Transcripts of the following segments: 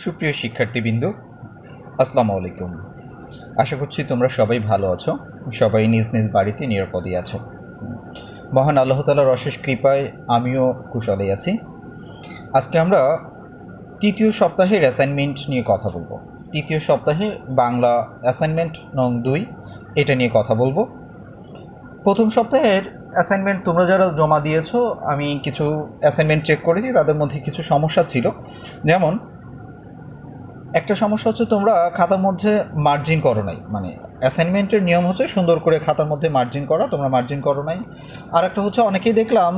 সুপ্রিয় শিক্ষার্থীবৃন্দ, আসসালামু আলাইকুম। আশা করছি তোমরা সবাই ভালো আছো, সবাই নিজ নিজ বাড়িতে নিরাপদে আছো। মহান আল্লাহ তাআলার অশেষ কৃপায় আমিও কুশলে আছি। আজকে আমরা তৃতীয় সপ্তাহের অ্যাসাইনমেন্ট নিয়ে কথা বলবো। তৃতীয় সপ্তাহে বাংলা অ্যাসাইনমেন্ট নং 2 এটা নিয়ে কথা বলবো। প্রথম সপ্তাহের অ্যাসাইনমেন্ট তোমরা যারা জমা দিয়েছো, আমি কিছু অ্যাসাইনমেন্ট চেক করেছি, তাদের মধ্যে কিছু সমস্যা ছিল। যেমন একটা সমস্যা হচ্ছে তোমরা খাতার মধ্যে মার্জিন করো নাই, মানে অ্যাসাইনমেন্টের নিয়ম হচ্ছে সুন্দর করে খাতার মধ্যে মার্জিন করা, তোমরা মার্জিন করো নাই। আর একটা হচ্ছে অনেকেই দেখলাম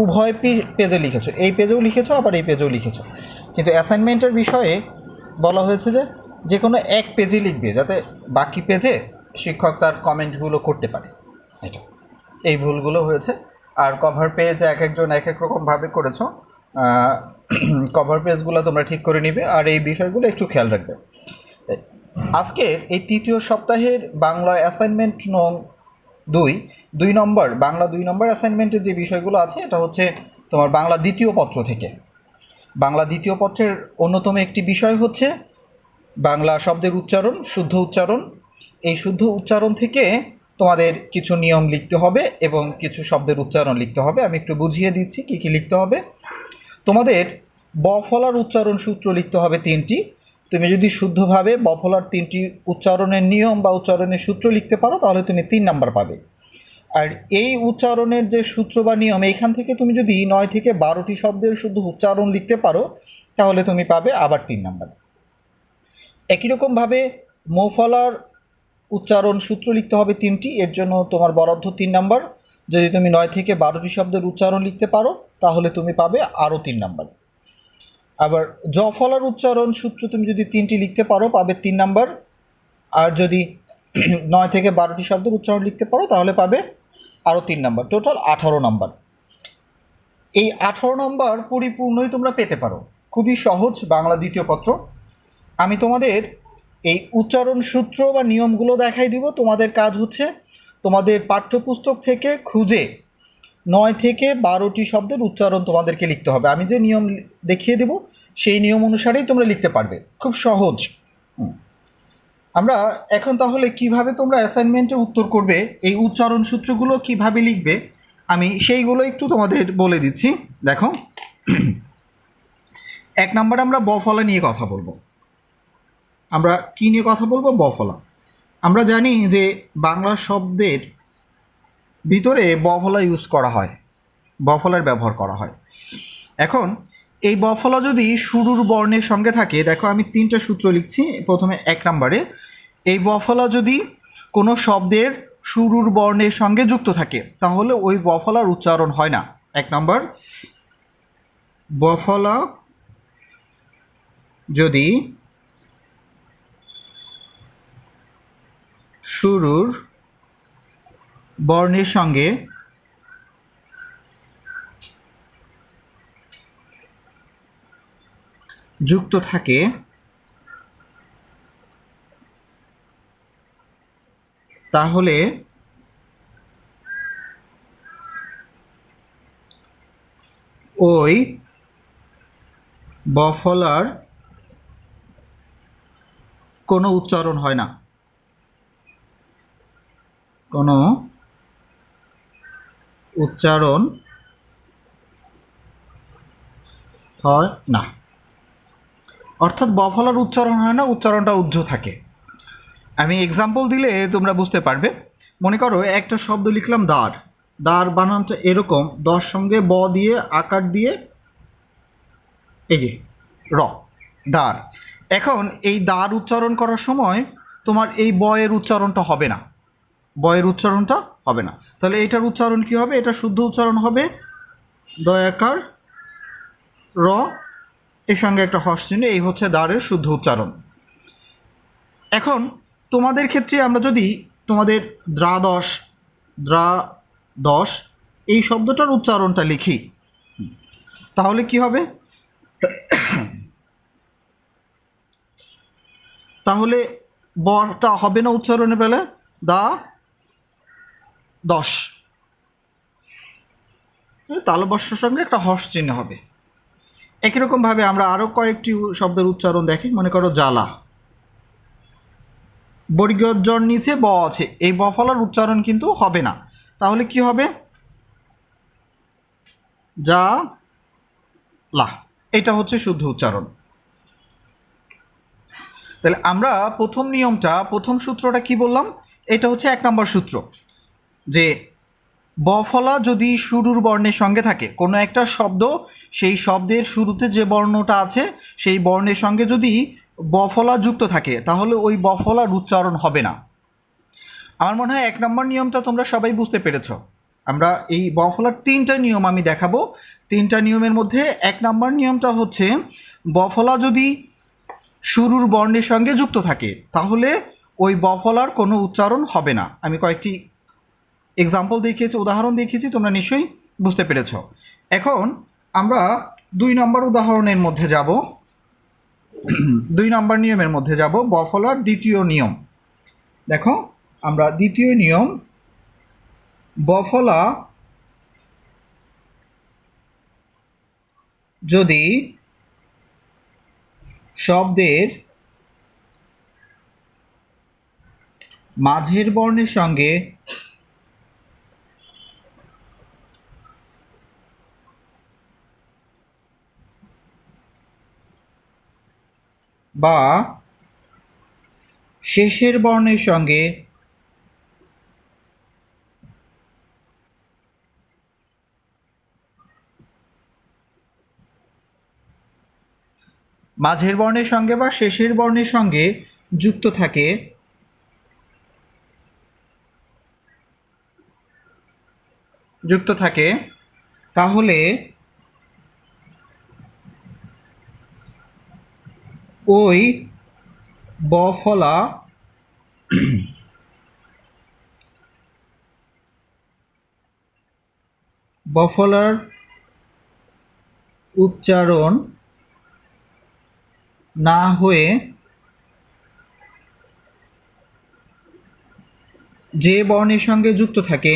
উভয় পেজে লিখেছো, এই পেজেও লিখেছো আবার এই পেজেও লিখেছো, কিন্তু অ্যাসাইনমেন্টের বিষয়ে বলা হয়েছে যে যে কোনো এক পেজে লিখবে, যাতে বাকি পেজে শিক্ষক তার কমেন্টগুলো করতে পারে। এটা এই ভুলগুলো হয়েছে। আর কভার পেজ এক একজন এক এক রকমভাবে করেছো, কভার পেজগুলো তোমরা ঠিক করে নিবে, আর এই বিষয়গুলো একটু খেয়াল রাখবে। আজকের এই তৃতীয় সপ্তাহের বাংলা অ্যাসাইনমেন্ট নং 2 নম্বর, বাংলা 2 নম্বর অ্যাসাইনমেন্টের যে বিষয়গুলো আছে, এটা হচ্ছে তোমার বাংলা দ্বিতীয় পত্র থেকে। বাংলা দ্বিতীয় পত্রের অন্যতম একটি বিষয় হচ্ছে বাংলা শব্দের উচ্চারণ, শুদ্ধ উচ্চারণ। এই শুদ্ধ উচ্চারণ থেকে তোমাদের কিছু নিয়ম লিখতে হবে এবং কিছু শব্দের উচ্চারণ লিখতে হবে। আমি একটু বুঝিয়ে দিচ্ছি কী কী লিখতে হবে। তোমাদের বফলার উচ্চারণ সূত্র লিখতে হবে 3টি। তুমি যদি শুদ্ধভাবে বফলার 3টি উচ্চারণের নিয়ম বা উচ্চারণের সূত্র লিখতে পারো, তাহলে তুমি 3 নাম্বার পাবে। আর এই উচ্চারণের যে সূত্র বা নিয়ম, এইখান থেকে তুমি যদি 9 থেকে 12টি শব্দের শুদ্ধ উচ্চারণ লিখতে পারো, তাহলে তুমি পাবে আবার 3 নাম্বার। একই রকমভাবে মৌফলার উচ্চারণ সূত্র লিখতে হবে 3টি, এর জন্য তোমার বরাদ্দ 3 নাম্বার। যদি তুমি 9 থেকে 12টি শব্দের উচ্চারণ লিখতে পারো, তাহলে তুমি পাবে আরও 3 নাম্বার। আবার জফলার উচ্চারণ সূত্র তুমি যদি 3টি লিখতে পারো, পাবে 3 নাম্বার। আর যদি 9 থেকে 12টি শব্দের উচ্চারণ লিখতে পারো, তাহলে পাবে আরও 3 নাম্বার, টোটাল 18 নাম্বার। এই 18 নাম্বার পরিপূর্ণই তোমরা পেতে পারো। খুবই সহজ বাংলা দ্বিতীয় পত্র। আমি তোমাদের এই উচ্চারণ সূত্র বা নিয়মগুলো দেখাই দিব। তোমাদের কাজ হচ্ছে তোমাদের পাঠ্যপুস্তক থেকে খুঁজে 9 থেকে 12টি শব্দের উচ্চারণ তোমাদেরকে লিখতে হবে। আমি যে নিয়ম দেখিয়ে দেব, সেই নিয়ম অনুসারেই তোমরা লিখতে পারবে, খুব সহজ। আমরা এখন তাহলে কিভাবে তোমরা অ্যাসাইনমেন্টে উত্তর করবে, এই উচ্চারণ সূত্রগুলো কিভাবে লিখবে, আমি সেইগুলো একটু তোমাদের বলে দিচ্ছি। দেখো, 1 নম্বরে আমরা বফলা নিয়ে কথা বলবো। আমরা কি নিয়ে কথা বলবো? বফলা। আমরা জানি যে বাংলা শব্দের ভিতরে বফলা ইউজ করা হয়, বফলার ব্যবহার করা হয়। এখন এই বফলা যদি শুরুর বর্ণের সঙ্গে থাকে, দেখো আমি 3টা সূত্র লিখছি। প্রথমে 1 নম্বরে, এই বফলা যদি কোনো শব্দের শুরুর বর্ণের সঙ্গে যুক্ত থাকে, তাহলে ওই বফলার উচ্চারণ হয় না। 1 নম্বর, বফলা যদি শুরুর বর্ণের সঙ্গে যুক্ত থাকে, তাহলে ওই বফলার কোনো উচ্চারণ হয় না, কোনো উচ্চারণ হয় না। অর্থাৎ বফলার উচ্চারণ হয় না, উচ্চারণটা উজ্জ্ব থাকে। আমি এক্সাম্পল দিলে তোমরা বুঝতে পারবে। মনে করো একটা শব্দ লিখলাম দ্বার। দ্বার বানানটা এরকম, দর সঙ্গে ব দিয়ে আকার দিয়ে এই যে র, দ্বার। এখন এই দ্বার উচ্চারণ করার সময় তোমার এই ব এর উচ্চারণটা হবে না, বয়ের উচ্চারণটা হবে না। তাহলে এটার উচ্চারণ কি হবে? এটা শুদ্ধ উচ্চারণ হবে দয়াকার র, এর সঙ্গে একটা হর্ষ চিহ্ন, এই হচ্ছে দ্বারের শুদ্ধ উচ্চারণ। এখন তোমাদের ক্ষেত্রে আমরা যদি তোমাদের দ্রাদশ এই শব্দটার উচ্চারণটা লিখি, তাহলে কি হবে? তাহলে বটা হবে না উচ্চারণের বেলা, দা দশ, তালবস্যর সঙ্গে একটা হর্ষ চিহ্ন হবে। একই রকমভাবে আমরা আরও কয়েকটি শব্দের উচ্চারণ দেখি। মনে করো জ্বালা, বর্গীয় জ্বর নিচে ব আছে, এই ব ফলার উচ্চারণ কিন্তু হবে না। তাহলে কি হবে? যা লা, এটা হচ্ছে শুদ্ধ উচ্চারণ। তাহলে আমরা প্রথম নিয়মটা, প্রথম সূত্রটা কি বললাম? এটা হচ্ছে 1 নম্বর সূত্র, যে ব ফলা যদি শুরুর বর্ণের সঙ্গে থাকে, কোনো একটা শব্দ, সেই শব্দের শুরুতে যে বর্ণটা আছে সেই বর্ণের সঙ্গে যদি ব ফলা যুক্ত থাকে তাহলে ওই ব ফলার উচ্চারণ হবে না। আমার মনে হয় 1 নম্বর নিয়মটা তোমরা সবাই বুঝতে পেরেছো। আমরা এই ব ফলার 3টা নিয়ম আমি দেখাবো। 3টা নিয়মের মধ্যে 1 নম্বর নিয়মটা হচ্ছে ব ফলা যদি শুরুর বর্ণের সঙ্গে যুক্ত থাকে তাহলে ওই ব ফলার কোনো উচ্চারণ হবে না। আমি কয়েকটি এক্সাম্পল দেখিয়েছি, উদাহরণ দেখিয়েছি, তোমরা নিশ্চয়ই বুঝতে পেরেছ। এখন আমরা 2 নম্বর উদাহরণের মধ্যে যাব। 2 নম্বর নিয়মের মধ্যে যাব, ব ফলার দ্বিতীয় নিয়ম। দেখো, আমরা দ্বিতীয় নিয়ম, ব ফলা যদি শব্দের মাঝের বর্ণের সঙ্গে বা শেষের বর্ণের সঙ্গে মাঝের বর্ণের সঙ্গে বা শেষের বর্ণের সঙ্গে যুক্ত থাকে তাহলে ওই ব ফলা ব ফলার উচ্চারণ না হয়ে যে বর্ণের সঙ্গে যুক্ত থাকে,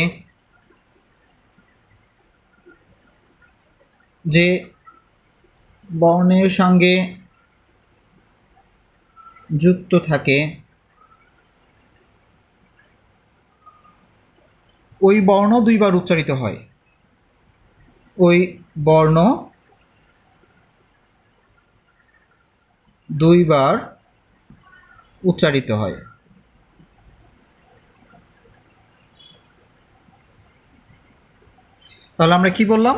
যে বর্ণের সঙ্গে যুক্ত থাকে ওই বর্ণ 2 বার উচ্চারিত হয়। ওই বর্ণ 2 বার উচ্চারিত হয়। তাহলে আমরা কি বললাম?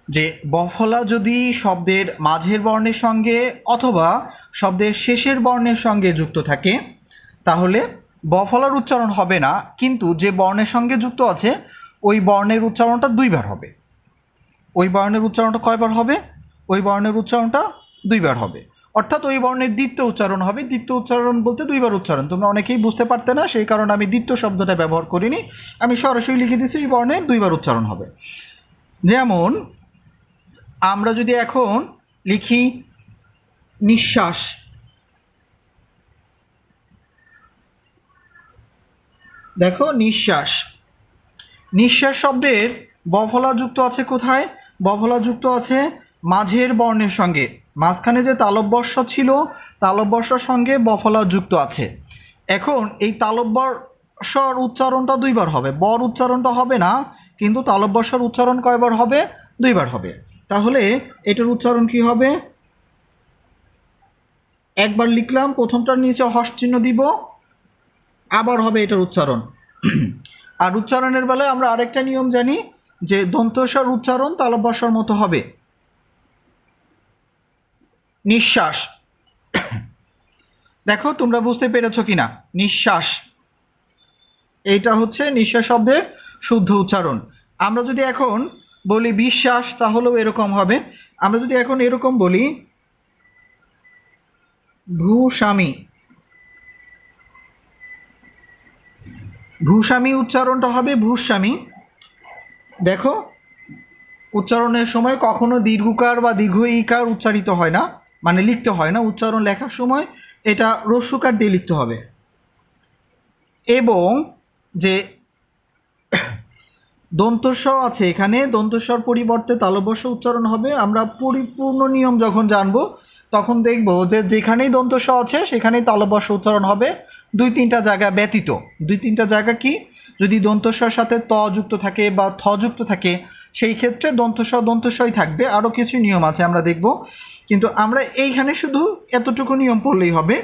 যে ব ফলা যদি শব্দের মাঝের বর্ণের সঙ্গে অথবা শব্দের শেষের বর্ণের সঙ্গে যুক্ত থাকে তাহলে ব ফলার উচ্চারণ হবে না, কিন্তু যে বর্ণের সঙ্গে যুক্ত আছে ওই বর্ণের উচ্চারণটা 2 বার হবে। ওই বর্ণের উচ্চারণটা কয়বার হবে? ওই বর্ণের উচ্চারণটা 2 বার হবে, অর্থাৎ ওই বর্ণের দ্বিতীয় উচ্চারণ হবে। দ্বিতীয় উচ্চারণ বলতে 2 বার উচ্চারণ। তোমরা অনেকেই বুঝতে পারতে না, সেই কারণে আমি দ্বিতীয় শব্দটা ব্যবহার করিনি, আমি সরাসরি লিখে দিচ্ছি এই বর্ণের 2 বার উচ্চারণ হবে। যেমন আমরা যদি এখন লিখি নিঃশ্বাস, দেখো নিঃশ্বাস, নিঃশ্বাস শব্দের ব ফলা যুক্ত আছে কোথায়? ব ফলা যুক্ত আছে মাঝের বর্ণের সঙ্গে। মাঝখানে যে তালব্যস্য ছিল, তালব্যস্যর সঙ্গে ব ফলা যুক্ত আছে। এখন এই তালব্যস্যর উচ্চারণটা 2 বার হবে, বর উচ্চারণটা হবে না, কিন্তু তালব্যস্যর উচ্চারণ কয়বার হবে? 2 বার হবে। তাহলে এটার উচ্চারণ কি হবে? একবার লিখলাম, প্রথমটার নিচে হস চিহ্ন দিব, আবার হবে এটার উচ্চারণ। আর উচ্চারণের বেলায় আমরা আরেকটা নিয়ম জানি, যে দন্তস্বর উচ্চারণ তালব্যস্যর মতো হবে। নিঃশ্বাস, দেখো তোমরা বুঝতে পেরেছো কিনা? নিঃশ্বাস, এইটা হচ্ছে নিঃশ্বাস শব্দের শুদ্ধ উচ্চারণ। আমরা যদি এখন বলি বিশ্বাস তাহলেও এরকম হবে। আমরা যদি এখন এরকম বলি ভূস্বামী, ভূস্বামী উচ্চারণটা হবে ভূস্বামী। দেখো উচ্চারণের সময় কখনো দীর্ঘকার বা দীর্ঘ ইকার উচ্চারিত হয় না, মানে লিখতে হয় না। উচ্চারণ লেখার সময় এটা রস্যকার দিয়ে লিখতে হবে। এবং যে দন্তস্ব আছে এখানে, দন্তস্বর পরিবর্তে তালব্য উচ্চারণ হবে। আমরা পরিপূর্ণ নিয়ম যখন জানবো তখন দেখব যে যেখানেই দন্তস্ব আছে সেখানেই তালব্য উচ্চারণ হবে, দুই তিনটা জায়গা ব্যতীত। দুই তিনটা জায়গা কি, যদি দন্তস্বর সাথে ত যুক্ত থাকে বা থ যুক্ত থাকে সেই ক্ষেত্রে দন্তস্ব দন্তস্বই থাকবে। আরও কিছু নিয়ম আছে আমরা দেখব, কিন্তু আমরা এইখানে শুধু এতটুকু নিয়ম পড়লেই হবে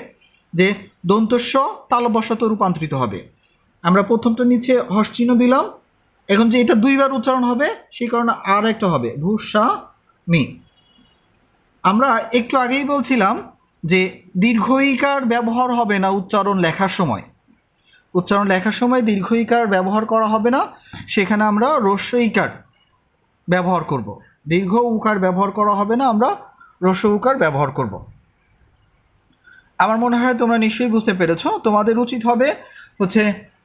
যে দন্তস্ব তালব্যতে রূপান্তরিত হবে। আমরা প্রথমটা নিচে হর্ষ চিহ্ন দিলাম, এখন যে এটা দুইবার উচ্চারণ হবে সেই কারণে আর একটা হবে ভূষা মি। আমরা একটু আগেই বলছিলাম যে দীর্ঘ ইকার ব্যবহার হবে না উচ্চারণ লেখার সময়। উচ্চারণ লেখার সময় দীর্ঘ ইকার ব্যবহার করা হবে না, সেখানে আমরা হ্রস্ব ইকার ব্যবহার করব। দীর্ঘ উকার ব্যবহার করা হবে না, আমরা হ্রস্ব উকার ব্যবহার করব। আমার মনে হয় তোমরা নিশ্চয়ই বুঝতে পেরেছো। তোমাদের উচিত হবে হচ্ছে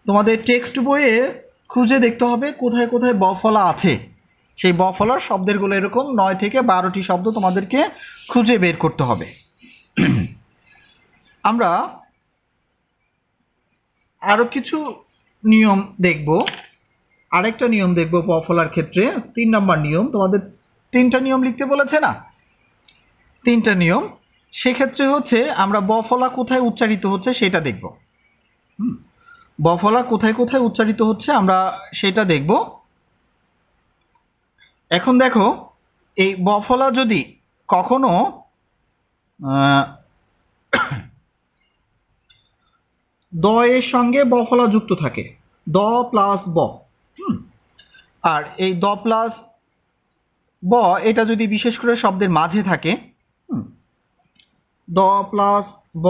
তোমাদের টেক্সট বইয়ে খুঁজে দেখতে হবে কোথায় কোথায় বফলা আছে। সেই বফলার শব্দেরগুলো এরকম 9 থেকে 12টি শব্দ তোমাদেরকে খুঁজে বের করতে হবে। আমরা আরও কিছু নিয়ম দেখব, আরেকটা নিয়ম দেখব বফলার ক্ষেত্রে। 3 নম্বর নিয়ম, তোমাদের 3টা নিয়ম লিখতে বলেছে না, 3টা নিয়ম। সেক্ষেত্রে হচ্ছে আমরা বফলা কোথায় উচ্চারিত হচ্ছে সেটা দেখব। বফলা কোথায় কোথায় উচ্চারিত হচ্ছে আমরা সেটা দেখব। এখন দেখো, এই বফলা যদি কখনো দ এর সঙ্গে বফলা যুক্ত থাকে, দ প্লাস ব, আর এই দ প্লাস ব এটা যদি বিশেষ করে শব্দের মাঝে থাকে, দ প্লাস ব,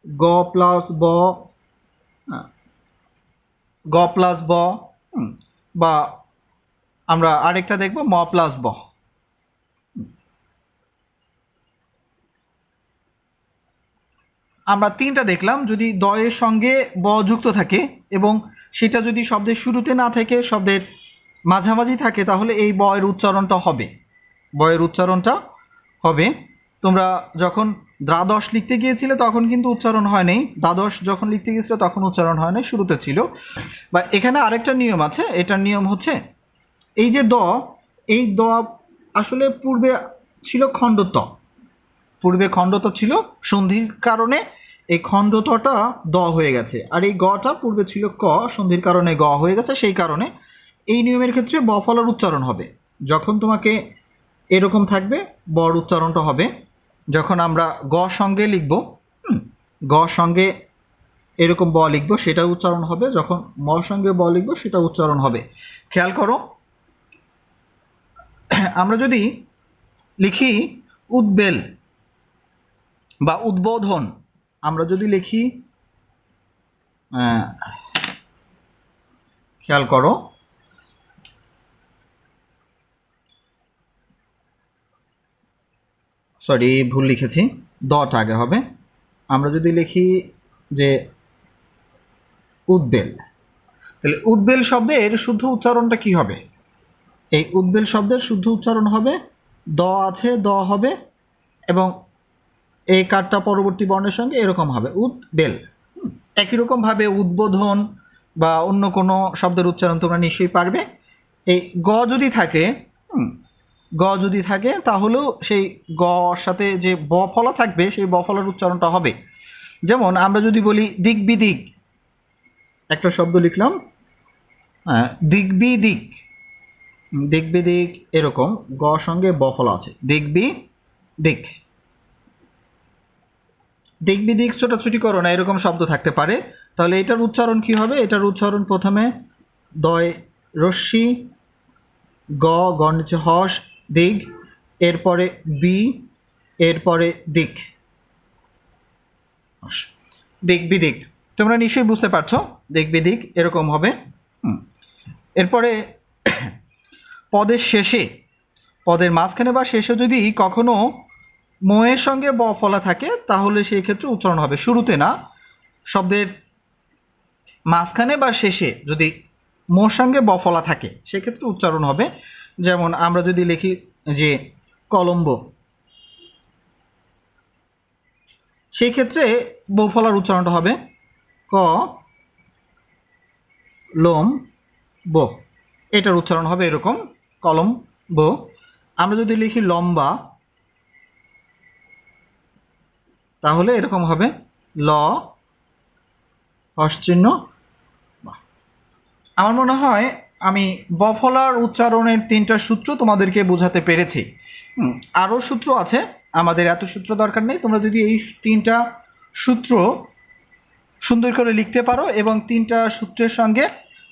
গ প্লাস ব, গ প্লাস ব, বা আমরা আরেকটা দেখব ম প্লাস ব। আমরা 3টা দেখলাম, যদি দ এর সঙ্গে ব যুক্ত থাকে এবং সেটা যদি শব্দের শুরুতে না থাকে শব্দের মাঝামাঝি থাকে তাহলে এই ব এর উচ্চারণটা হবে, ব এর উচ্চারণটা হবে। তোমরা যখন দ্বাদশ লিখতে গিয়েছিলে তখন কিন্তু উচ্চারণ হয় নাই, দ্বাদশ যখন লিখতে গিয়েছিল তখন উচ্চারণ হয় নাই, শুরুতে ছিল। বা এখানে আরেকটা নিয়ম আছে, এটার নিয়ম হচ্ছে এই যে দ, এই দ আসলে পূর্বে ছিল খণ্ডত, পূর্বে খণ্ডত ছিল, সন্ধির কারণে এই খণ্ডতটা দ হয়ে গেছে, আর এই গটা পূর্বে ছিল ক, সন্ধির কারণে গ হয়ে গেছে। সেই কারণে এই নিয়মের ক্ষেত্রে বফলার উচ্চারণ হবে যখন তোমাকে এরকম থাকবে, বর উচ্চারণটা হবে যখন আমরা গ সঙ্গে লিখব, গ সঙ্গে এরকম ব লিখবো সেটা উচ্চারণ হবে, যখন ম সঙ্গে ব লিখবো সেটা উচ্চারণ হবে। খেয়াল করো, আমরা যদি লিখি উদ্বেল বা উদ্বোধন, আমরা যদি লিখি, খেয়াল করো, সরি ভুল লিখেছি, দটা আগে হবে। আমরা যদি লিখি যে উদ্বেল, তাহলে উদ্বেল শব্দের শুদ্ধ উচ্চারণটা কি হবে? এই উদ্বেল শব্দের শুদ্ধ উচ্চারণ হবে দ আছে, দ হবে, এবং এই কারটা পরবর্তী বর্ণের সঙ্গে এরকম হবে উদ্বেল। একই রকমভাবে উদ্বোধন বা অন্য কোনো শব্দের উচ্চারণ তোমরা নিশ্চয়ই পারবে। এই গ যদি থাকে, গ যদি থাকে তাহলেও সেই গর সাথে যে ব ফলা থাকবে সেই ব ফলার উচ্চারণটা হবে। যেমন আমরা যদি বলি দিক বিদিক, একটা শব্দ লিখলাম দিক বিদিক, দিক বিদিক, এরকম গ সঙ্গে ব ফলা আছে, দিক বিদিক, দিক বিদিক ছোটাছুটি করো না, এরকম শব্দ থাকতে পারে। তাহলে এটার উচ্চারণ কি হবে? এটার উচ্চারণ প্রথমে দয় রশ্মি, গ, গর নিচে হস, দিক, এরপরে বি, এরপরে দিক, দিক বিদিক। তোমরা নিশ্চয়ই বুঝতে পারছো, দিক বিদিক এরকম হবে। এরপরে পদের শেষে, পদের মাঝখানে বা শেষে যদি কখনো ময়ের সঙ্গে ব ফলা থাকে তাহলে সেই ক্ষেত্রে উচ্চারণ হবে, শুরুতে না, শব্দের মাঝখানে বা শেষে যদি মোর সঙ্গে ব ফলা থাকে সেক্ষেত্রে উচ্চারণ হবে। যেমন আমরা যদি লিখি যে কলম্বো, সেই ক্ষেত্রে ব ফলার উচ্চারণটা হবে ক লোম ব, এটার উচ্চারণ হবে এরকম কলম ব। আমরা যদি লিখি লম্বা তাহলে এরকম হবে ল হর্ষচিহ্ন বা। আমার মনে হয় আমি বফলার উচ্চারণের 3টা সূত্র তোমাদেরকে বোঝাতে পেরেছি। আরও সূত্র আছে, আমাদের এত সূত্র দরকার নেই। তোমরা যদি এই 3টা সূত্র সুন্দর করে লিখতে পারো এবং 3টা সূত্রের সঙ্গে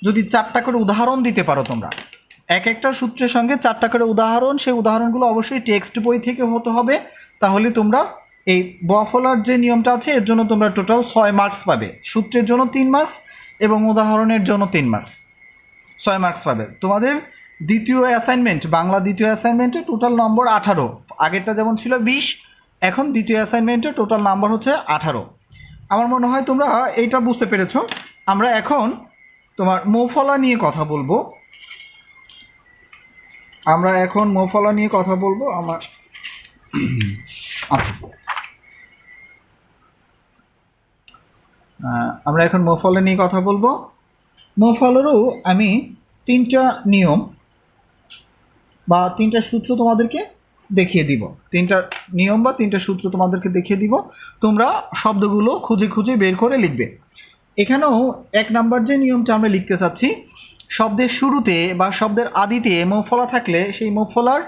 যদি 4টা করে উদাহরণ দিতে পারো, তোমরা এক একটা সূত্রের সঙ্গে 4টা করে উদাহরণ, সেই উদাহরণগুলো অবশ্যই টেক্সট বই থেকে হতে হবে। তাহলে তোমরা এই বফলার যে নিয়মটা আছে এর জন্য তোমরা টোটাল 6 মার্কস পাবে। সূত্রের জন্য 3 মার্কস এবং উদাহরণের জন্য 3 মার্কস, 6 মার্কস পাবে। তোমাদের দ্বিতীয় অ্যাসাইনমেন্ট, বাংলা দ্বিতীয় অ্যাসাইনমেন্টে টোটাল নম্বর 18। আগেরটা যেমন ছিল 20, এখন দ্বিতীয় অ্যাসাইনমেন্টে টোটাল নাম্বার হচ্ছে 18। আমার মনে হয় তোমরা এইটা বুঝতে পেরেছো। আমরা এখন তোমার মৌফলা নিয়ে কথা বলবো। আমরা এখন মৌফলা নিয়ে কথা বলবো। আচ্ছা, আমরা এখন মৌফলা নিয়ে কথা বলবো। মৌফলেরও আমি 3টা নিয়ম বা 3টা সূত্র তোমাদেরকে দেখিয়ে দিব। 3টা নিয়ম বা 3টা সূত্র তোমাদেরকে দেখিয়ে দিব, তোমরা শব্দগুলো খুঁজে খুঁজে বের করে লিখবে। এখানেও 1 নাম্বার যে নিয়মটা আমরা লিখতে চাচ্ছি, শব্দের শুরুতে বা শব্দের আদিতে মৌফলা থাকলে সেই মৌফলার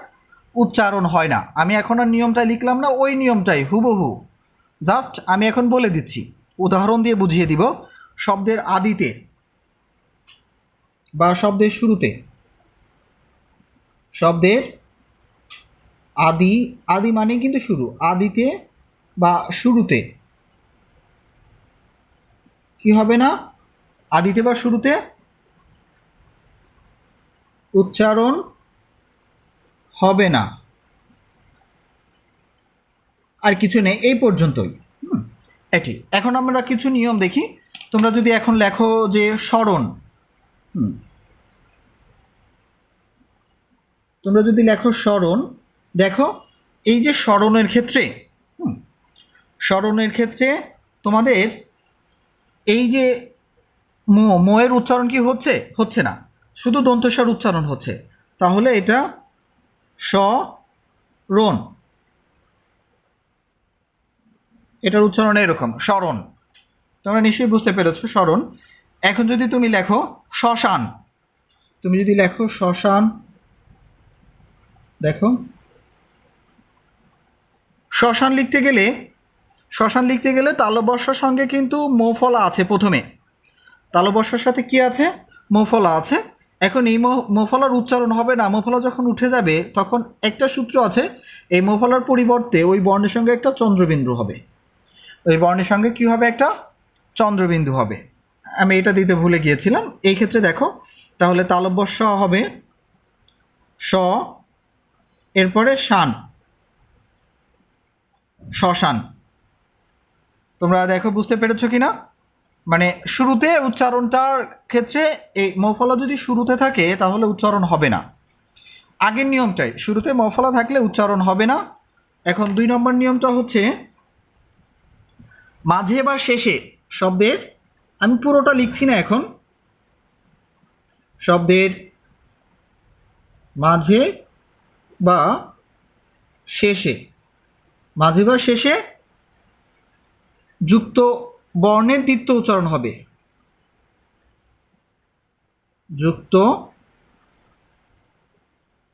উচ্চারণ হয় না। আমি এখন আর নিয়মটা লিখলাম না, ওই নিয়মটাই হুবহু জাস্ট আমি এখন বলে দিচ্ছি, উদাহরণ দিয়ে বুঝিয়ে দিব। শব্দের আদিতে বা শব্দের শুরুতে, শব্দের আদি, আদি মানে কিন্তু শুরু, আদিতে বা শুরুতে কি হবে না, আদিতে বা শুরুতে উচ্চারণ হবে না। আর কিছু নেই, এই পর্যন্তই। এটি এখন আমরা কিছু নিয়ম দেখি। তোমরা যদি এখন লেখো যে স্মরণ, তোমরা যদি লেখো স্মরণ, দেখো এই যে স্মরণের ক্ষেত্রে, স্মরণের ক্ষেত্রে তোমাদের এই যে মোয়ের উচ্চারণ কি হচ্ছে, হচ্ছে না, শুধু দন্তস্বর উচ্চারণ হচ্ছে। তাহলে এটা স্মরণ, এটার উচ্চারণ এরকম স্মরণ। তোমরা নিশ্চয়ই বুঝতে পেরেছো স্মরণ। এখন যদি তুমি লেখো শ্মশান, তুমি যদি লেখো শ্মশান, দেখো শ্মশান লিখতে গেলে, শ্মশান লিখতে গেলে তালবর্ষার সঙ্গে কিন্তু মৌফলা আছে। প্রথমে তালবর্ষার সাথে কি আছে, মৌফলা আছে। এখন এই মৌফলার উচ্চারণ হবে না। মৌফলা যখন উঠে যাবে তখন একটা সূত্র আছে, এই মৌফলার পরিবর্তে ওই বর্ণের সঙ্গে একটা চন্দ্রবিন্দু হবে। ওই বর্ণের সঙ্গে কি হবে, একটা চন্দ্রবিন্দু হবে। আমি এটা দিতে ভুলে গিয়েছিলাম। এই ক্ষেত্রে দেখো, তাহলে তালব্যস্য হবে স, এরপরে শান, শ্মশান। তোমরা দেখো বুঝতে পেরেছো কিনা। মানে শুরুতে উচ্চারণটার ক্ষেত্রে এই মৌফলা যদি শুরুতে থাকে তাহলে উচ্চারণ হবে না। আগের নিয়মটাই, শুরুতে মৌফলা থাকলে উচ্চারণ হবে না। এখন 2 নম্বর নিয়মটা হচ্ছে মাঝে বা শেষে শব্দের, আমি পুরোটা লিখছি না এখন, শব্দের মাঝে বা শেষে, মাঝে বা শেষে যুক্ত বর্ণের দ্বিত্ব উচ্চারণ হবে। যুক্ত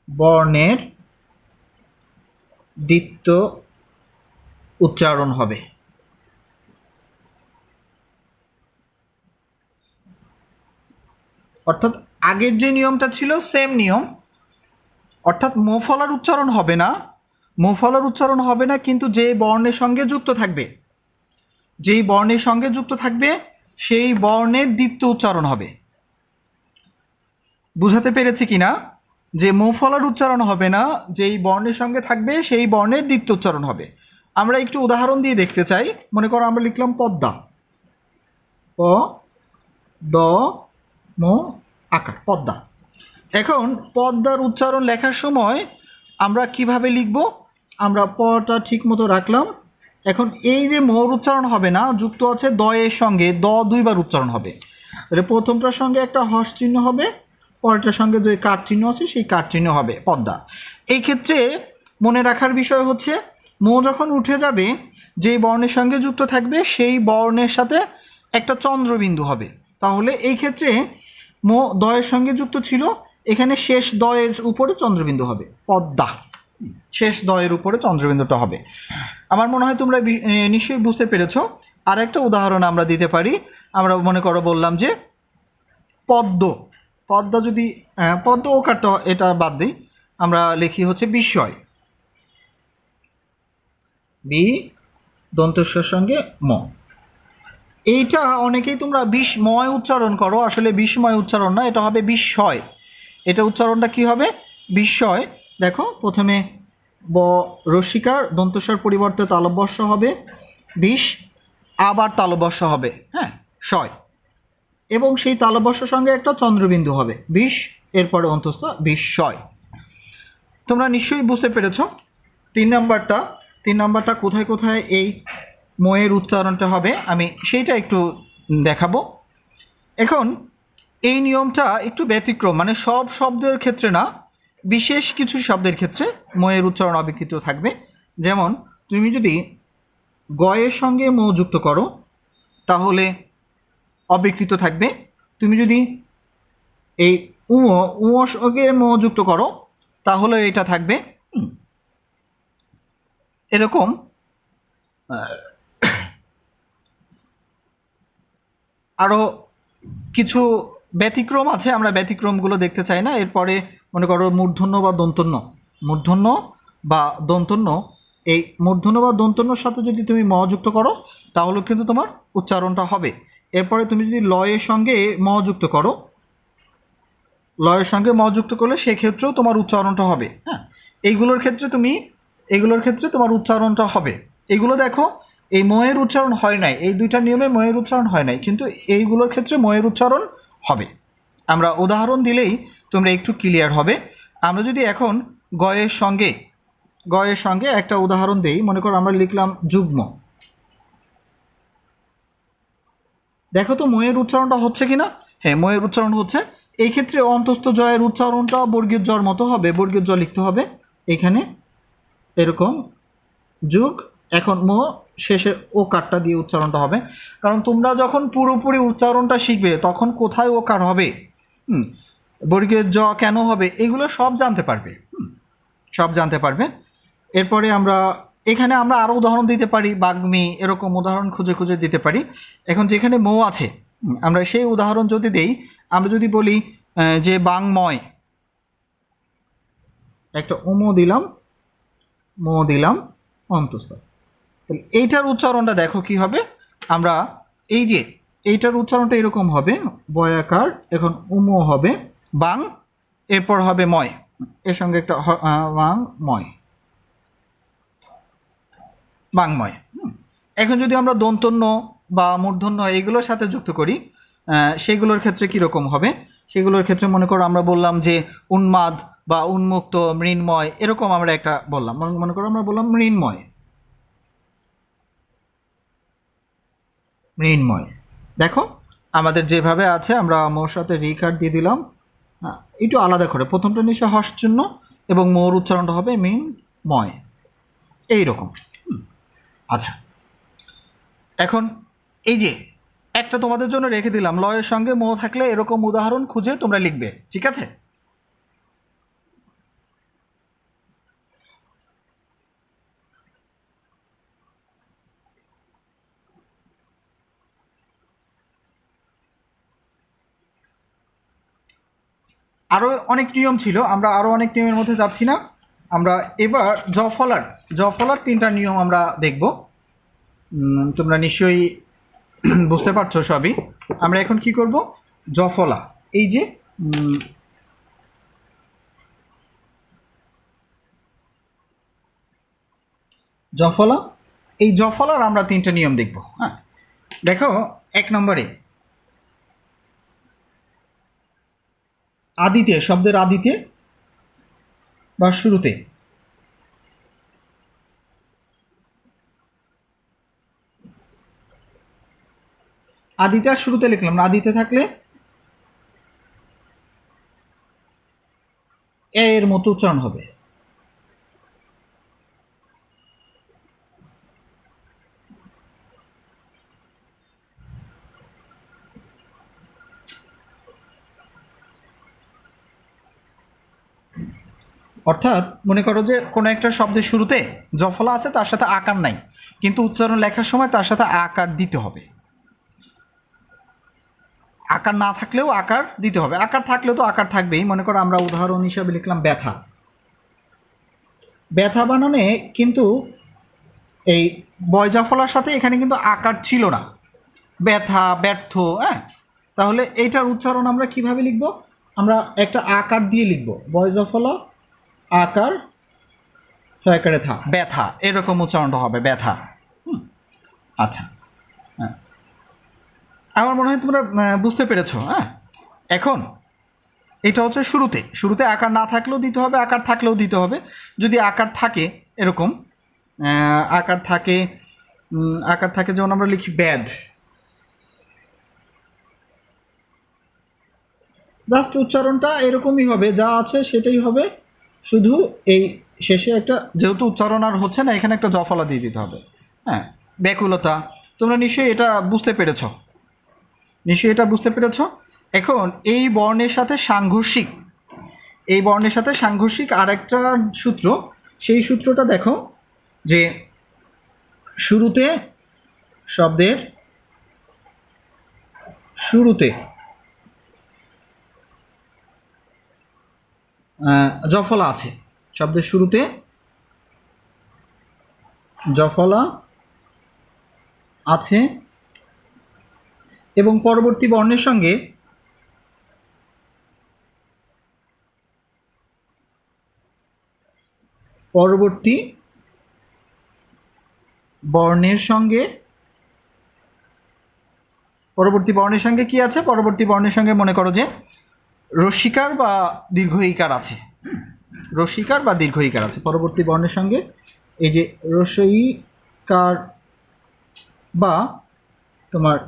বর্ণের দ্বিত্ব উচ্চারণ হবে। অর্থাৎ আগের যে নিয়মটা ছিল সেম নিয়ম, অর্থাৎ মৌফলার উচ্চারণ হবে না, মৌফলার উচ্চারণ হবে না, কিন্তু যে বর্ণের সঙ্গে যুক্ত থাকবে, যেই বর্ণের সঙ্গে যুক্ত থাকবে সেই বর্ণের দ্বিত্ব উচ্চারণ হবে। বুঝাতে পেরেছি কিনা, যে মৌফলার উচ্চারণ হবে না, যেই বর্ণের সঙ্গে থাকবে সেই বর্ণের দ্বিত্ব উচ্চারণ হবে। আমরা একটু উদাহরণ দিয়ে দেখতে চাই। মনে করো আমরা লিখলাম পদ্মা, প দ ম আকার, পদ্মা। এখন পদ্মার উচ্চারণ লেখার সময় আমরা কিভাবে লিখব, আমরা পটা ঠিক মতো রাখলাম। এখন এই যে মোর উচ্চারণ হবে না, যুক্ত আছে দ এর সঙ্গে, দ 2বার উচ্চারণ হবে। তাহলে প্রথমটার সঙ্গে একটা হর্ষ চিহ্ন হবে, পরেরটার সঙ্গে যে কাট চিহ্ন আছে সেই কাট চিহ্ন হবে পদ্মা। এই ক্ষেত্রে মনে রাখার বিষয় হচ্ছে মো যখন উঠে যাবে যেই বর্ণের সঙ্গে যুক্ত থাকবে সেই বর্ণের সাথে একটা চন্দ্রবিন্দু হবে। তাহলে এই ক্ষেত্রে মো দয়ের সঙ্গে যুক্ত ছিল, এখানে শেষ দয়ের উপরে চন্দ্রবিন্দু হবে, পদ্মা, শেষ দয়ের উপরে চন্দ্রবিন্দুটা হবে। আমার মনে হয় তোমরা নিশ্চয়ই বুঝতে পেরেছো। আর একটা উদাহরণ আমরা দিতে পারি। আমরা মনে করো বললাম যে পদ্ম, পদ্মা যদি পদ্ম ও কাটটা এটা বাদ দিই, আমরা লিখি হচ্ছে বিস্ময়, বি দন্তস্বর সঙ্গে ম। এইটা অনেকেই তোমরা বিস্ময় উচ্চারণ করো, আসলে বিস্ময় উচ্চারণ না, এটা হবে বিস্ময়। এটা উচ্চারণটা কি হবে? বিস্ময়। দেখো প্রথমে ব রস্যিকার দন্তস্বর পরিবর্তে তালব্যস্য হবে, বিষ, আবার তালব্যস্য হবে, হ্যাঁ, শয়, এবং সেই তালব্যস্যর সঙ্গে একটা চন্দ্রবিন্দু হবে, বিষ, এরপরে অন্তস্থ বিস্ময়। তোমরা নিশ্চয়ই বুঝতে পেরেছ। 3 নাম্বারটা কোথায় কোথায় এই ময়ের উচ্চারণটা হবে আমি সেইটা একটু দেখাবো। এখন এই নিয়মটা একটু ব্যতিক্রম, মানে সব শব্দের ক্ষেত্রে না, বিশেষ কিছু শব্দের ক্ষেত্রে ময়ের উচ্চারণ অবিকৃত থাকবে। যেমন তুমি যদি গয়ের সঙ্গে ম যুক্ত করো তাহলে অবিকৃত থাকবে। তুমি যদি এই উঁর সঙ্গে ম যুক্ত করো তাহলে এটা থাকবে এরকম। আরও কিছু ব্যতিক্রম আছে, আমরা ব্যতিক্রমগুলো দেখতে চাই না। এরপরে মনে করো মূর্ধন্য বা দন্তন্য, মূর্ধন্য বা দন্তন্য, এই মূর্ধন্য বা দন্তন্যর সাথে যদি তুমি ম যুক্ত করো তাহলে কিন্তু তোমার উচ্চারণটা হবে। এরপরে তুমি যদি লয়ের সঙ্গে ম যুক্ত করো, লয়ের সঙ্গে ম যুক্ত করলে সেক্ষেত্রেও তোমার উচ্চারণটা হবে। হ্যাঁ, এইগুলোর ক্ষেত্রে তোমার উচ্চারণটা হবে। এগুলো দেখো, এই ময়ের উচ্চারণ হয় নাই, এই দুইটা নিয়মে ময়ের উচ্চারণ হয় নাই, কিন্তু এইগুলোর ক্ষেত্রে ময়ের উচ্চারণ হবে। আমরা উদাহরণ দিলেই তোমরা একটু ক্লিয়ার হবে। আমরা যদি এখন গয়ের সঙ্গে একটা উদাহরণ দেই, মনে করো আমরা লিখলাম যুগ্ম। দেখো তো ময়ের উচ্চারণটা হচ্ছে কিনা? হ্যাঁ, ময়ের উচ্চারণ হচ্ছে। এই ক্ষেত্রে অন্তস্থ জয়ের উচ্চারণটা বর্গীয় জ্বর মতো হবে, বর্গীয় জ লিখতে হবে এখানে এরকম যুগ, এখন ম, শেষে ও কারটা দিয়ে উচ্চারণটা হবে। কারণ তোমরা যখন পুরোপুরি উচ্চারণটা শিখবে তখন কোথায় ও কার হবে, বর্গীয় জ কেন হবে, এগুলো সব জানতে পারবে, সব জানতে পারবে। এরপরে এখানে আমরা আরও উদাহরণ দিতে পারি, বাগ্মী, এরকম উদাহরণ খুঁজে খুঁজে দিতে পারি। এখন যেখানে মৌ আছে আমরা সেই উদাহরণ যদি দেই, আমরা যদি বলি যে বাংময়, একটা উমো দিলাম, মো দিলাম, অন্তস্থ, তাহলে এইটার উচ্চারণটা দেখো কি হবে। আমরা এই যে এইটার উচ্চারণটা এরকম হবে, বয়াকার, এখন উমো হবে, বাং, এরপর হবে ময়, এর সঙ্গে একটা বাং ময়, বাংময়। এখন যদি আমরা দন্তন্য বা মূর্ধন্য এগুলোর সাথে যুক্ত করি সেগুলোর ক্ষেত্রে কীরকম হবে? সেগুলোর ক্ষেত্রে মনে করো আমরা বললাম যে উন্মাদ বা উন্মুক্ত, মৃন্ময়, এরকম আমরা একটা বললাম, মনে করো আমরা বললাম মৃন্ময়, মৃন্ময়। দেখো আমাদের যেভাবে আছে আমরা মোর সাথে রিকার দিয়ে দিলাম, একটু আলাদা করে প্রথমটা নিশ্চয় হর্ষ চিহ্ন এবং মোর উচ্চারণটা হবে মৃন্ময়, এইরকম। আচ্ছা, এখন এই যে একটা তোমাদের জন্য রেখে দিলাম, লয়ের সঙ্গে মো থাকলে এরকম উদাহরণ খুঁজে তোমরা লিখবে, ঠিক আছে? আরও অনেক নিয়ম ছিল, আমরা আরও অনেক নিয়মের মধ্যে যাচ্ছি না। আমরা এবার জফলার 3টা নিয়ম আমরা দেখব। তোমরা নিশ্চয়ই বুঝতে পারছো সবই। আমরা এখন কি করব? জফলা, এই যে জফলা, এই জফলার আমরা 3টা নিয়ম দেখব। হ্যাঁ, দেখো 1 নম্বরে আদিতে, শব্দের আদিতে বা শুরুতে আদিতে আর শুরুতে লিখলাম না, আদিতে থাকলে এর মতো উচ্চারণ হবে। অর্থাৎ মনে করো যে কোনো একটা শব্দের শুরুতে জফলা আছে, তার সাথে আকার নাই, কিন্তু উচ্চারণ লেখার সময় তার সাথে আকার দিতে হবে। আকার না থাকলেও আকার দিতে হবে, আকার থাকলেও তো আকার থাকবেই। মনে করো আমরা উদাহরণ হিসাবে লিখলাম ব্যথা। ব্যথা বানানে কিন্তু এই বয়জাফলার সাথে এখানে কিন্তু আকার ছিল না, ব্যথা, ব্যর্থ। হ্যাঁ, তাহলে এইটার উচ্চারণ আমরা কিভাবে লিখব? আমরা একটা আকার দিয়ে লিখব, বয়জাফলা আকার ছয়কারে থা, ব্যথা, এরকম উচ্চারণটা হবে, ব্যথা। আচ্ছা, হ্যাঁ, আমার মনে হয় তোমরা বুঝতে পেরেছো। হ্যাঁ, এখন এটা হচ্ছে শুরুতে, শুরুতে আকার না থাকলেও দিতে হবে, আকার থাকলেও দিতে হবে। যদি আকার থাকে এরকম, আকার থাকে, আকার থাকে যেমন আমরা লিখি ব্যাধ, জাস্ট উচ্চারণটা এরকমই হবে, যা আছে সেটাই হবে, শুধু এই শেষে একটা, যেহেতু উচ্চারণ আর হচ্ছে না, এখানে একটা জফলা দিয়ে দিতে হবে। হ্যাঁ, ব্যাকুলতা, তোমরা নিশ্চয়ই এটা বুঝতে পেরেছ, নিশ্চয়ই এটা বুঝতে পেরেছ। এখন এই বর্ণের সাথে সাংঘর্ষিক, এই বর্ণের সাথে সাংঘর্ষিক আর একটা সূত্র, সেই সূত্রটা দেখো যে শুরুতে, শব্দের শুরুতে জফলা আছে, শব্দের শুরুতে জফলা আছে এবং পরবর্তী বর্ণের সঙ্গে পরবর্তী বর্ণের সঙ্গে পরবর্তী বর্ণের সঙ্গে কি আছে? পরবর্তী বর্ণের সঙ্গে মনে করো যে রস্বীকার বা দীর্ঘ ইকার আছে, রস্বীকার বা দীর্ঘ ইকার আছে পরবর্তী বর্ণের সঙ্গে। এই যে রস্বীকার বা তোমার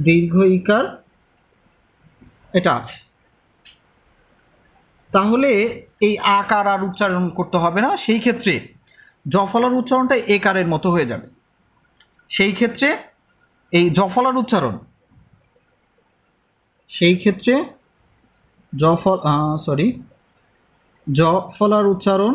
দীর্ঘ ইকার এটা আছে, তাহলে এই আকার আর উচ্চারণ করতে হবে না। সেই ক্ষেত্রে জফলার উচ্চারণটা একারের মতো হয়ে যাবে। সেই ক্ষেত্রে এই জফলার উচ্চারণ, সেই ক্ষেত্রে জফলার উচ্চারণ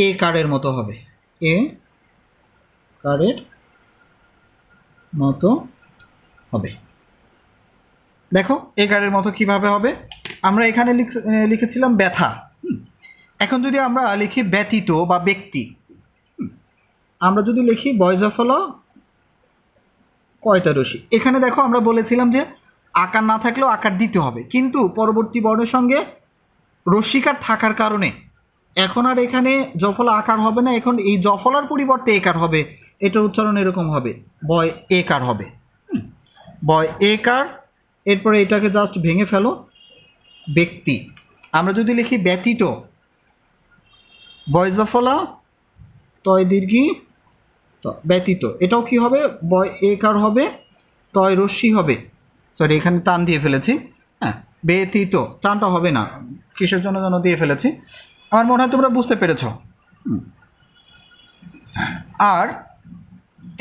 এ কারের মতো হবে, এ কারের মতো হবে। দেখো এ কারের মতো কিভাবে হবে? আমরা এখানে লিখেছিলাম ব্যথা। এখন যদি আমরা লিখি ব্যতীত বা ব্যক্তি, আমরা যদি লিখি বয়জাফলা কয়টা রশি, এখানে দেখো আমরা বলেছিলাম যে আকার না থাকলেও আকার দিতে হবে, কিন্তু পরবর্তী বর্ণের সঙ্গে রস্বীকার থাকার কারণে এখন আর এখানে জফলা আকার হবে না, এখন এই জফলার পরিবর্তে একার হবে। এটার উচ্চারণ এরকম হবে, বয় একার হবে, বয় একার। এরপরে এটাকে জাস্ট ভেঙে ফেলো, ব্যক্তি। আমরা যদি লিখি ব্যতীত, বয়জাফলা তয় দীর্ঘি ব্যতীত, এটাও কি হবে? বয় একার হবে, তয় রস্যি হবে, সরি এখানে টান দিয়ে ফেলেছি। হ্যাঁ, ব্যতীত, টানটা হবে না, কিসের জন্য যেন দিয়ে ফেলেছি। আমার মনে হয় তোমরা বুঝতে পেরেছ। আর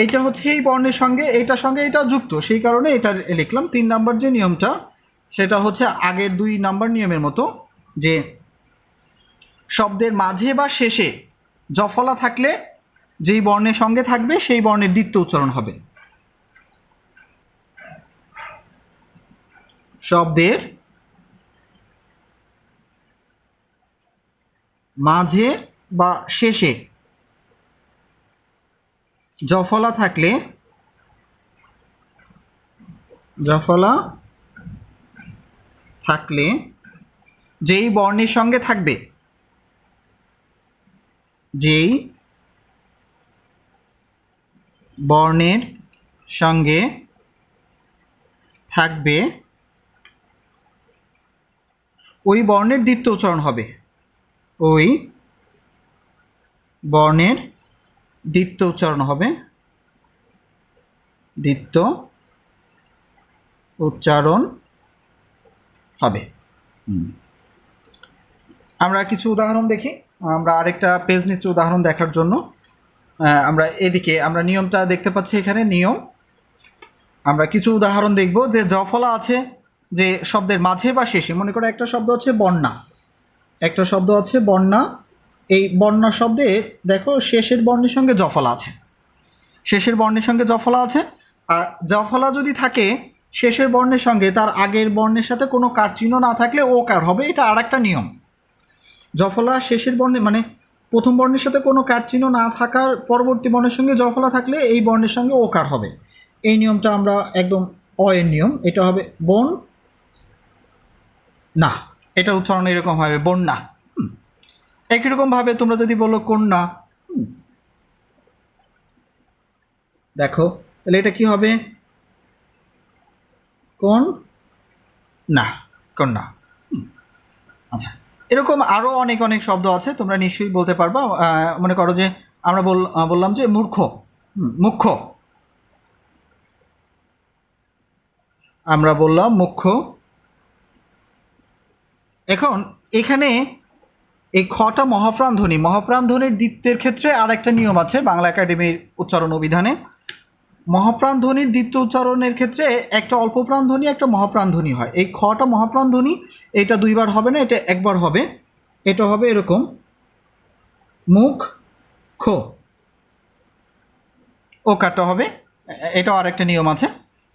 এটা হচ্ছে এই বর্ণের সঙ্গে, এইটার সঙ্গে এটা যুক্ত, সেই কারণে এটা লিখলাম। 3 নাম্বার যে নিয়মটা, সেটা হচ্ছে আগের 2 নাম্বার নিয়মের মতো, যে শব্দের মাঝে বা শেষে জফলা থাকলে যেই বর্ণের সঙ্গে থাকবে সেই বর্ণের দ্বিতীয় উচ্চারণ হবে। শব্দের মাঝে বা শেষে জফলা থাকলে, জফলা থাকলে যেই বর্ণের সঙ্গে থাকবে, যেই বর্ণের সঙ্গে থাকবে ওই বর্ণের দ্বিতীয় উচ্চারণ হবে, ওই বর্ণের দ্বিতীয় উচ্চারণ হবে। দ্বিত্ব উচ্চারণ হবে। আমরা কিছু উদাহরণ দেখি। আমরা আরেকটা পেজ নিচ্ছি উদাহরণ দেখার জন্য। আমরা এদিকে আমরা নিয়মটা দেখতে পাচ্ছি, এখানে নিয়ম। আমরা কিছু উদাহরণ দেখব যে জফলা আছে যে শব্দের মাঝে বা শেষে। মনে করো একটা শব্দ আছে বন্যা, একটা শব্দ আছে বন্যা। এই বন্যা শব্দে দেখো শেষের বর্ণের সঙ্গে জফলা আছে, শেষের বর্ণের সঙ্গে জফলা আছে। আর জফলা যদি থাকে শেষের বর্ণের সঙ্গে, তার আগের বর্ণের সাথে কোনো কার চিহ্ন না থাকলে ও কার হবে, এটা আর একটা নিয়ম। জফলা শেষের বর্ণে মানে প্রথম বর্ণের সাথে কোনো কার চিহ্ন না থাকার পরবর্তী বর্ণের সঙ্গে জফলা থাকলে এই বর্ণের সঙ্গে ও কার হবে। এই নিয়মটা আমরা একদম এর নিয়ম, এটা হবে বন না, এটা উচ্চারণ এরকম হবে বন্যা। একই রকম ভাবে তোমরা যদি বলো কন্যা, দেখো তাহলে এটা কি হবে, কোন না, কন্যা। আচ্ছা, এরকম আরো অনেক অনেক শব্দ আছে, তোমরা নিশ্চয়ই বলতে পারবা। মনে করো যে আমরা বললাম যে মূর্খ, মুখ্য, আমরা বললাম মুখ্য। এখন এখানে এই খটা মহাপ্রাণ ধ্বনি, মহাপ্রাণ ধ্বনির দ্বিত্বের ক্ষেত্রে আর একটা নিয়ম আছে বাংলা একাডেমির উচ্চারণ অভিধানে। মহাপ্রাণ ধ্বনির দ্বিত্ব উচ্চারণের ক্ষেত্রে একটা অল্প প্রাণ ধ্বনি, একটা মহাপ্রাণ ধ্বনি হয়। এই খটা মহাপ্রাণ ধ্বনি, এটা দুইবার হবে না, এটা একবার হবে। এটা হবে এরকম মুখ খো, ও কাটা হবে। এটাও আরেকটা নিয়ম আছে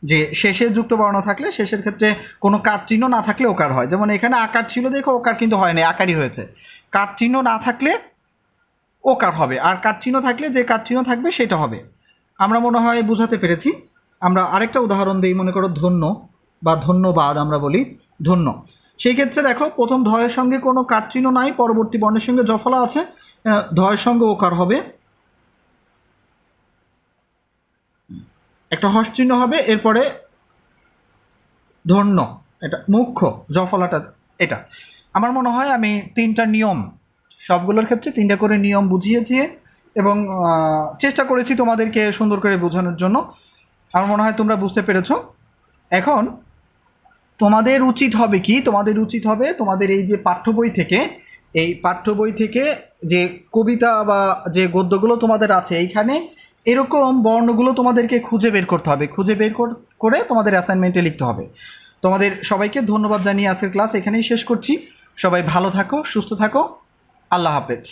যে শেষে যুক্ত বর্ণ থাকলে, শেষের ক্ষেত্রে কোনো কাট চিহ্ন না থাকলে ওকার হয়। যেমন এখানে আকার ছিল, দেখো ওকার কিন্তু হয় না, আকারই হয়েছে। কাট চিহ্ন না থাকলে ওকার হবে, আর কাট চিহ্ন থাকলে যে কাট চিহ্ন থাকবে সেটা হবে। আমরা মনে হয় বোঝাতে পেরেছি। আমরা আরেকটা উদাহরণ দিই। মনে করো ধন্য বা ধন্যবাদ আমরা বলি ধন্য। সেই ক্ষেত্রে দেখো প্রথম ধয়ের সঙ্গে কোনো কাট চিহ্ন নাই, পরবর্তী বর্ণের সঙ্গে জফলা আছে, ধয়ের সঙ্গে ওকার হবে, একটা হর্ষ চিহ্ন হবে, এরপরে ধন্য, এটা মুখ্য, জফলাটা এটা। আমার মনে হয় আমি তিনটা নিয়ম, সবগুলোর ক্ষেত্রে তিনটা করে নিয়ম বুঝিয়েছি এবং চেষ্টা করেছি তোমাদেরকে সুন্দর করে বোঝানোর জন্য। আমার মনে হয় তোমরা বুঝতে পেরেছ। এখন তোমাদের উচিত হবে কি, তোমাদের উচিত হবে তোমাদের এই যে পাঠ্য বই থেকে, এই পাঠ্য বই থেকে যে কবিতা বা যে গদ্যগুলো তোমাদের আছে এইখানে, এরকম বর্ণগুলো তোমাদেরকে খুঁজে বের করতে হবে। খুঁজে বের করে তোমাদের অ্যাসাইনমেন্টে লিখতে হবে। তোমাদের সবাইকে ধন্যবাদ জানিয়ে আজকের ক্লাস এখানেই শেষ করছি। সবাই ভালো থাকো, সুস্থ থাকো, আল্লাহ হাফেজ।